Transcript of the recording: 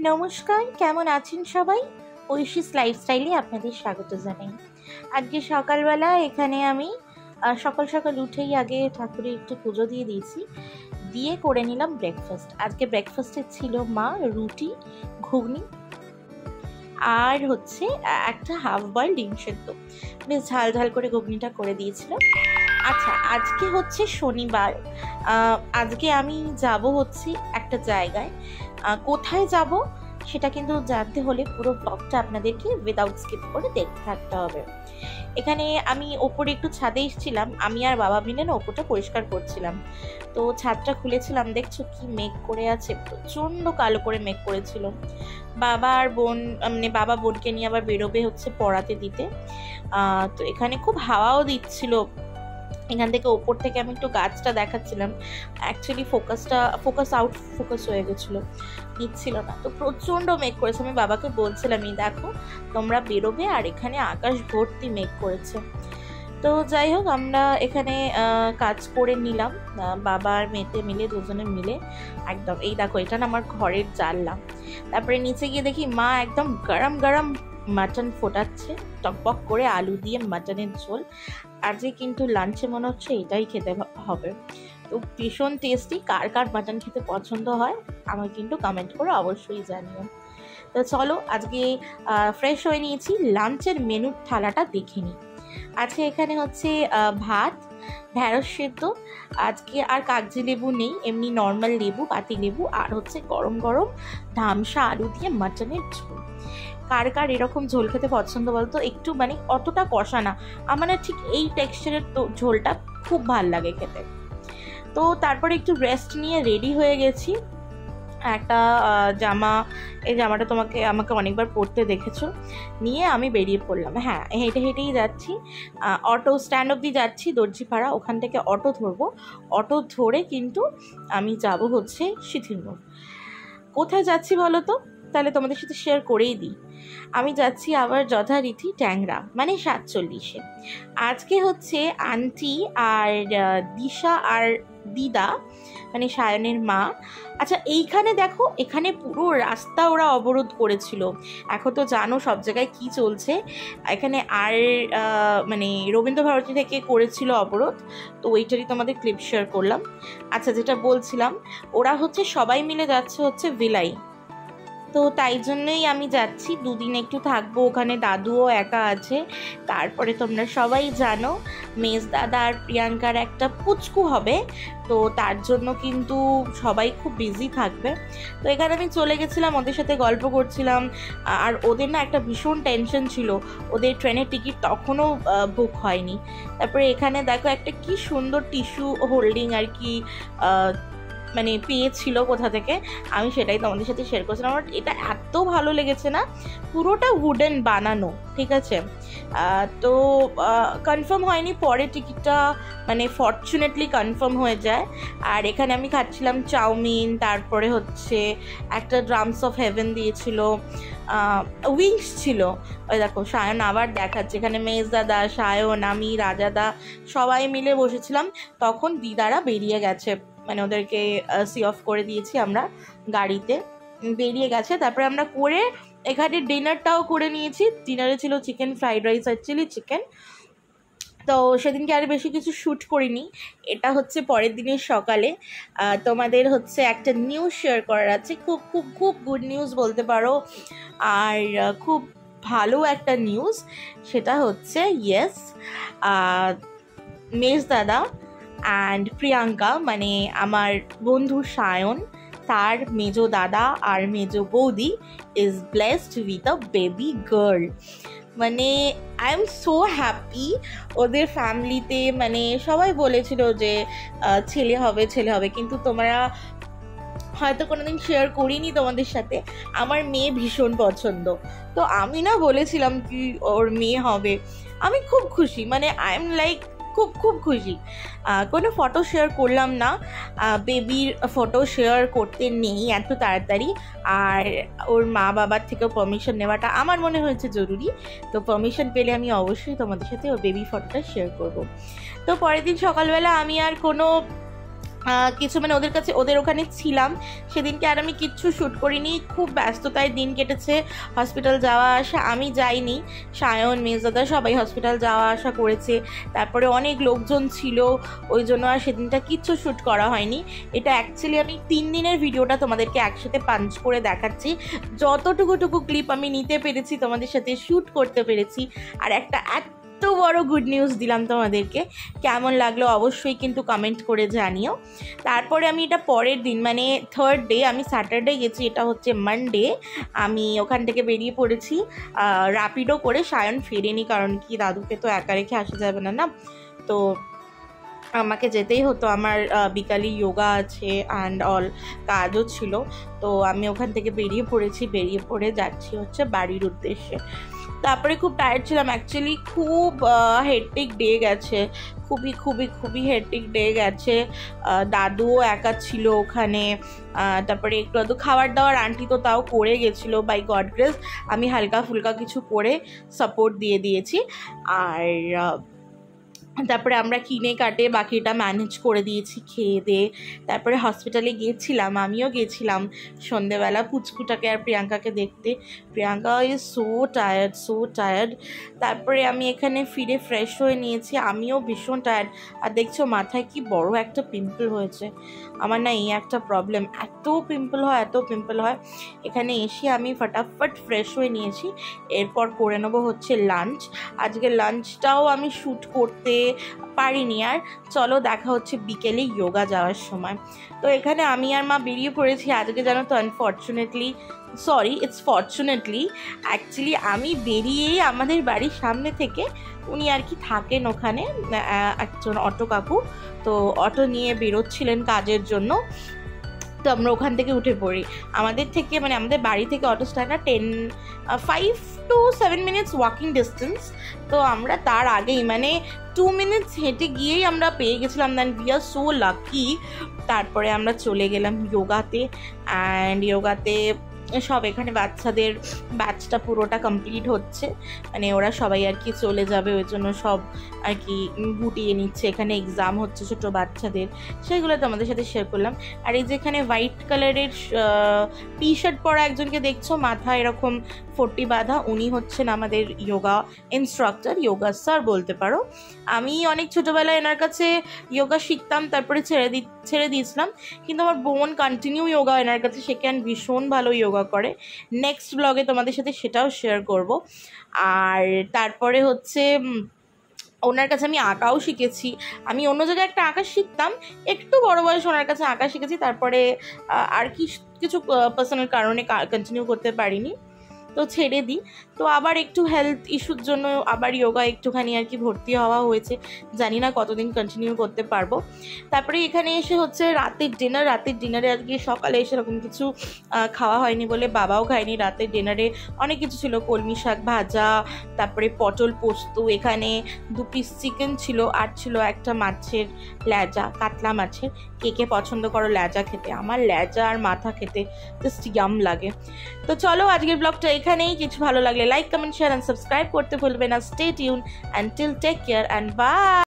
নমস্কার, কেমন আছেন সবাই? ঐশীস লাইফস্টাইলে আপনাদের স্বাগত জানাই। আজকে সকালবেলা এখানে আমি সকাল সকাল উঠেই আগে ঠাকুরের একটু পুজো দিয়ে দিয়েছি, দিয়ে করে নিলাম ব্রেকফাস্ট। আজকে ব্রেকফাস্টে ছিল মা রুটি, ঘুগনি আর হচ্ছে একটা হাফ বয়েল ডিম সেদ্ধ। বেশ ঝাল ঝাল করে ঘুগনিটা করে দিয়েছিল। আচ্ছা, আজকে হচ্ছে শনিবার। আজকে আমি যাব হচ্ছে একটা জায়গায়। কোথায় যাব সেটা কিন্তু জানতে হলে পুরো ব্লগটা আপনাদেরকে উইদাউট স্কিপ করে দেখতে থাকতে হবে। এখানে আমি ওপরে একটু ছাদে এসেছিলাম, আমি আর বাবা মিলে না ওপরটা পরিষ্কার করছিলাম। তো ছাদটা খুলেছিলাম, দেখছো কি মেঘ করে আছে, প্রচণ্ড কালো করে মেঘ করেছিল। বাবা আর বোন মানে বাবা বোনকে নিয়ে আবার বেরোবে হচ্ছে পড়াতে দিতে। তো এখানে খুব হাওয়াও দিচ্ছিল। এখান থেকে ওপর থেকে আমি একটু গাছটা দেখাচ্ছিলাম, অ্যাকচুয়ালি ফোকাস আউট ফোকাস হয়ে গেছিলো, নিচ্ছিল না। তো প্রচণ্ড মেঘ করেছে। আমি বাবাকে বলছিলাম, এই দেখো তোমরা বেরোবে আর এখানে আকাশ ভর্তি মেঘ করেছে। তো যাই হোক, আমরা এখানে কাজ করে নিলাম, বাবা আর মেয়েতে মিলে, দুজনে মিলে একদম। এই দেখো, এটা না আমার ঘরের জানলা। তারপরে নিচে গিয়ে দেখি মা একদম গরম গরম মাটন ফোটাচ্ছে, টকবক করে আলু দিয়ে মাটনের ঝোল। আজকে কিন্তু লাঞ্চে মনে হচ্ছে এটাই খেতে হবে। তো ভীষণ টেস্টি। কার কার মাটন খেতে পছন্দ হয় আমাকে কিন্তু কমেন্ট করে অবশ্যই জানিও। তো চলো, আজকে ফ্রেশ হয়ে নিয়েছি, লাঞ্চের মেনুর থালাটা দেখে নিই। আজকে এখানে হচ্ছে ভাত, ঢ্যাঁড়স সেদ্ধ, আজকে আর কাগজি লেবু নেই, এমনি নর্মাল লেবু, পাতি লেবু, আর হচ্ছে গরম গরম ধামসা আলু দিয়ে মাটনের ঝোল। কার কার এরকম ঝোল খেতে পছন্দ বলতো? একটু মানে অতটা কষা না, আমার না ঠিক এই টেক্সচারের তো ঝোলটা খুব ভাল লাগে খেতে। তো তারপরে একটু রেস্ট নিয়ে রেডি হয়ে গেছি। একটা জামা, এই জামাটা আমাকে অনেকবার পরতে দেখেছো, নিয়ে আমি বেরিয়ে পড়লাম। হ্যাঁ, হেঁটেই যাচ্ছি, অটো স্ট্যান্ড অবধি যাচ্ছি, দর্জিপাড়া, ওখান থেকে অটো ধরবো। অটো ধরে কিন্তু আমি যাব হচ্ছে শিথিলমোড়। কোথায় যাচ্ছি বলো তো? তাহলে তোমাদের সাথে শেয়ার করেই দিই। আমি যাচ্ছি আবার যথারীতি ট্যাংরা, মানে 47-এ। আজকে হচ্ছে আন্টি আর দিশা আর দিদা, মানে সায়নের মা। আচ্ছা, এইখানে দেখো, এখানে পুরো রাস্তা ওরা অবরোধ করেছিল। এখন তো জানো সব জায়গায় কি চলছে। এখানে আর মানে রবীন্দ্রভারতী থেকে করেছিল অবরোধ, তো ওইটারই তোমাদের ক্লিপ শেয়ার করলাম। আচ্ছা, যেটা বলছিলাম, ওরা হচ্ছে সবাই মিলে যাচ্ছে হচ্ছে ভিলাই। তো তাই জন্যই আমি যাচ্ছি, দুদিন একটু থাকবো ওখানে, দাদুও একা আছে। তারপরে তোমরা সবাই জানো মেজ দাদা আর প্রিয়াঙ্কার একটা পুচকু হবে, তো তার জন্য কিন্তু সবাই খুব বিজি থাকবে। তো এখানে আমি চলে গেছিলাম, ওদের সাথে গল্প করছিলাম। আর ওদের না একটা ভীষণ টেনশন ছিল, ওদের ট্রেনের টিকিট তখনও বুক হয়নি। তারপরে এখানে দেখো একটা কি সুন্দর টিস্যু হোল্ডিং আর কি মানে পেয়েছিল কোথা থেকে, আমি সেটাই তোমাদের সাথে শেয়ার করছিলাম। আমার এটা এত ভালো লেগেছে না, পুরোটা উডেন বানানো, ঠিক আছে। তো কনফার্ম হয়নি, পরে টিকিটটা মানে ফরচুনেটলি কনফার্ম হয়ে যায়। আর এখানে আমি খাচ্ছিলাম চাউমিন, তারপরে হচ্ছে একটা ড্রামস অফ হেভেন দিয়েছিল, উইংস ছিল। ওই দেখো সায়ন আবার দেখাচ্ছে, এখানে মেজ দাদা, সায়ন, আমি, রাজাদা সবাই মিলে বসেছিলাম। তখন দিদারা বেরিয়ে গেছে, মানে ওদেরকে সি অফ করে দিয়েছি আমরা, গাড়িতে বেরিয়ে গেছে। তারপরে আমরা করে এখানে ডিনারটাও করে নিয়েছি। ডিনারে ছিল চিকেন ফ্রাইড রাইস আর চিলি চিকেন। তো সেদিনকে আর বেশি কিছু শ্যুট করিনি। এটা হচ্ছে পরের দিনের সকালে। তোমাদের হচ্ছে একটা নিউজ শেয়ার করার আছে, খুব খুব খুব গুড নিউজ বলতে পারো, আর খুব ভালো একটা নিউজ। সেটা হচ্ছে ইয়েস, মেজ দাদা অ্যান্ড প্রিয়াঙ্কা, মানে আমার বন্ধু সায়ন, তার মেজো দাদা আর মেজো বৌদি is blessed with a baby girl. মানে আই এম সো হ্যাপি। ওদের ফ্যামিলিতে মানে সবাই বলেছিল যে ছেলে হবে ছেলে হবে, কিন্তু তোমরা হয়তো কোনোদিন শেয়ার করিনি তোমাদের সাথে, আমার মেয়ে ভীষণ পছন্দ। তো আমি না বলেছিলাম কি ওর মেয়ে হবে। আমি খুব খুশি, মানে আই এম লাইক খুব খুব খুশি। কোনো ফটো শেয়ার করলাম না, বেবির ফটো শেয়ার করতে নেই এত তাড়াতাড়ি। আর ওর মা বাবার থেকেও পারমিশন নেওয়াটা আমার মনে হয়েছে জরুরি। তো পারমিশন পেলে আমি অবশ্যই তোমাদের সাথে ওর বেবি ফটোটা শেয়ার করব। তো পরের দিন সকালবেলা আমি আর কোনো কিছু মানে ওদের ওখানে ছিলাম সেদিনকে, আর আমি কিচ্ছু শ্যুট করিনি, খুব ব্যস্ততায় দিন কেটেছে, হসপিটাল যাওয়া আসা। আমি যাইনি, সায়ন মেজদাদা সবাই হসপিটাল যাওয়া আসা করেছে, তারপরে অনেক লোকজন ছিল, ওই জন্য আর সেদিনটা কিচ্ছু শ্যুট করা হয়নি। এটা অ্যাকচুয়ালি আমি 3 দিনের ভিডিওটা তোমাদেরকে একসাথে পাঞ্চ করে দেখাচ্ছি, যতটুকু ক্লিপ আমি নিতে পেরেছি তোমাদের সাথে শ্যুট করতে পেরেছি। আর একটা এত বড় গুড নিউজ দিলাম তোমাদেরকে, কেমন লাগলো অবশ্যই কিন্তু কমেন্ট করে জানিও। তারপরে আমি এটা পরের দিন মানে 3rd ডে, আমি স্যাটারডে গেছি, এটা হচ্ছে মানডে, আমি ওখান থেকে বেরিয়ে পড়েছি র্যাপিডো করে। সায়ন ফেরেনি, কারণ কি দাদুকে তো একা রেখে আসা যাবে না না, তো আমাকে যেতেই হতো, আমার বিকালে যোগা আছে অ্যান্ড অল কাজও ছিল। তো আমি ওখান থেকে বেরিয়ে পড়ে যাচ্ছি হচ্ছে বাড়ির উদ্দেশ্যে। তারপরে খুব টায়ার্ড ছিলাম অ্যাকচুয়ালি, খুব হেক্টিক ডে গেছে, খুবই হেক্টিক ডে গেছে। দাদুও একা ছিল ওখানে, তারপরে একটু খাবার দাবার আন্টি তো তাও করে গেছিলো, বাই গড গ্রেস আমি হালকা ফুলকা কিছু করে সাপোর্ট দিয়ে দিয়েছি। আর তারপরে আমরা কিনে কাটে বাকিটা ম্যানেজ করে দিয়েছি খেয়ে দিয়ে। তারপরে হসপিটালে গিয়েছিলাম, আমিও গেছিলাম সন্ধেবেলা পুচকুটাকে আর প্রিয়াঙ্কাকে দেখতে। Priyanka is so tired. তারপরে আমি এখানে ফিরে ফ্রেশ হয়ে নিয়েছি, আমিও ভীষণ টায়ার্ড। আর দেখছো মাথায় কি বড় একটা পিম্পল হয়েছে, আমার না এই একটা প্রবলেম, এত পিম্পল হয়। এখানে এসে আমি ফটাফট ফ্রেশ হয়ে নিয়েছি, এরপর করে নেবো হচ্ছে লাঞ্চ। আজকে লাঞ্চটাও আমি শ্যুট করতে পারিনি, আর চলো দেখা হচ্ছে বিকেলে যোগা যাওয়ার সময়। তো এখানে আমি আর মা বেরিয়ে পড়েছি আজকে, জানো তো ফর্চুনেটলি অ্যাকচুয়ালি আমি বেরিয়েই আমাদের বাড়ির সামনে থেকে উনি আর কি থাকেন ওখানে, একজন অটো কাকু, তো অটো নিয়ে বেরোচ্ছিলেন কাজের জন্য। তো আমরা ওখান থেকে উঠে পড়ি, আমাদের বাড়ি থেকে অটো স্ট্যান্ডটা 5 to 7 minutes ওয়াকিং ডিস্টেন্স। তো আমরা তার আগেই 2 minutes হেঁটে গিয়েই আমরা পেয়ে গেছিলাম, then we are so lucky. তারপরে আমরা চলে গেলাম যোগাতে, অ্যান্ড যোগাতে সব এখানে বাচ্চাদের ব্যাচটা পুরোটা কমপ্লিট হচ্ছে, ওরা সবাই আর কি চলে যাবে, ওই জন্য সব আর কি গুটিয়ে নিচ্ছে। এখানে এক্সাম হচ্ছে ছোটো বাচ্চাদের, সেগুলো তো আমাদের সাথে শেয়ার করলাম। আর এই যে এখানে হোয়াইট কালারের টি শার্ট পরা একজনকে দেখছো, মাথা এরকম 40 বাঁধা, উনি হচ্ছেন আমাদের যোগা ইনস্ট্রাক্টর, যোগা স্যার বলতে পারো। আমি অনেক ছোটোবেলায় এনার কাছে যোগা শিখতাম, তারপরে ছেড়ে দিয়েছিলাম, কিন্তু আমার বোন কন্টিনিউ যোগা এনার কাছে শেখে, ভীষণ ভালো যোগা করে। নেক্সট ব্লগে তোমাদের সাথে সেটাও শেয়ার করব। আর তারপরে হচ্ছে ওনার কাছে আমি আঁকাও শিখেছি, আমি অন্য জায়গায় একটা আঁকা শিখতাম, একটু বড় বয়স ওনার কাছে আঁকা শিখেছি। তারপরে আর কিছু পার্সোনাল কারণে কন্টিনিউ করতে পারিনি, তো ছেড়ে দিই। তো আবার একটু হেলথ ইস্যুর জন্য আবার যোগা একটুখানি আর কি ভর্তি হওয়া হয়েছে, জানি না কতদিন কন্টিনিউ করতে পারবো। তারপরে এখানে এসে হচ্ছে রাতের ডিনারে আজকে সকালে এসে এরকম কিছু খাওয়া হয়নি বলে বাবাও খায়নি। রাতের ডিনারে অনেক কিছু ছিল, কলমি শাক ভাজা, তারপরে পটল পোস্ত, এখানে 2 পিস চিকেন ছিল, আর ছিল একটা মাছের ল্যাজা, কাতলা মাছের। কে পছন্দ করো ল্যাজা খেতে? আমার ল্যাজা আর মাথা খেতে জাস্ট ইয়াম লাগে। তো চলো আজকের ব্লগটা এখানেই, কিছু ভালো লাগলে like comment share and subscribe করতে ভুলবে না। Stay tune, until take care and by.